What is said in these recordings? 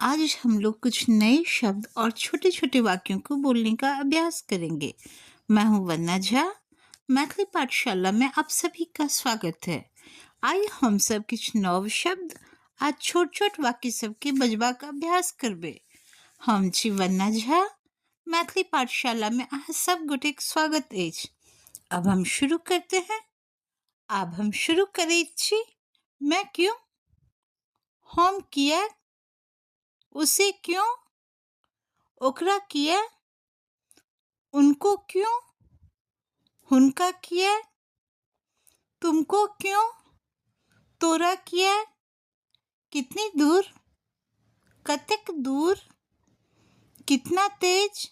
आज हम लोग कुछ नए शब्द और छोटे-छोटे वाक्यों को बोलने का अभ्यास करेंगे। मैं हूँ वंदना झा, मैथिली पाठशाला में आप सभी का स्वागत है। आइए हम सब किछ नव शब्द आ छोट-छोट वाक्य सब के बजबाक अभ्यास करबे। हम छी वंदना झा, मैथिली पाठशाला में अहाँ सब गोटेक स्वागत अछि। अब हम शुरू करते हैं। अब हम शुरू करैत छी। मैं क्यों, हम किया, उसे क्यों, ओकरा किया, उनको क्यों, हुनका किया, तुमको क्यों, तोरा किया, कितनी दूर, कतेक दूर, कितना तेज,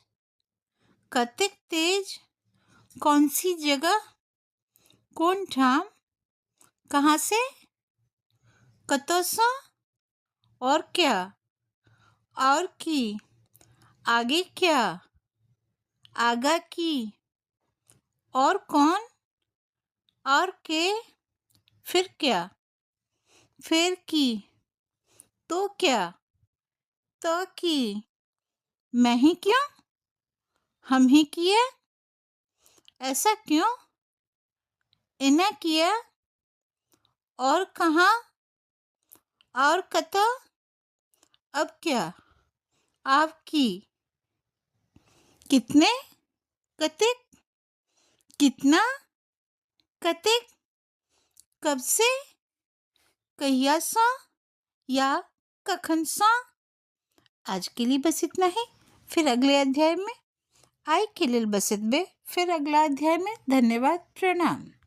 कतेक तेज, कौन सी जगह, कौन ठाम, कहाँ से, कतौ सँ, और क्या, और की, आगे क्या, आगा की, और कौन, और के, फिर क्या, फिर की, तो क्या, तो की, मैं ही क्यों, हम ही किए, ऐसा क्यों, इन्हें किया, और कहाँ, और कतो, अब क्या, आपकी, कितने, कतेक, कितना, कतेक, कब से, कहिया सँ, या कखन सँ। आज के लिए बस इतना ही। फिर अगले अध्याय में आय के लिए बस इतबे। फिर अगला अध्याय में। धन्यवाद, प्रणाम।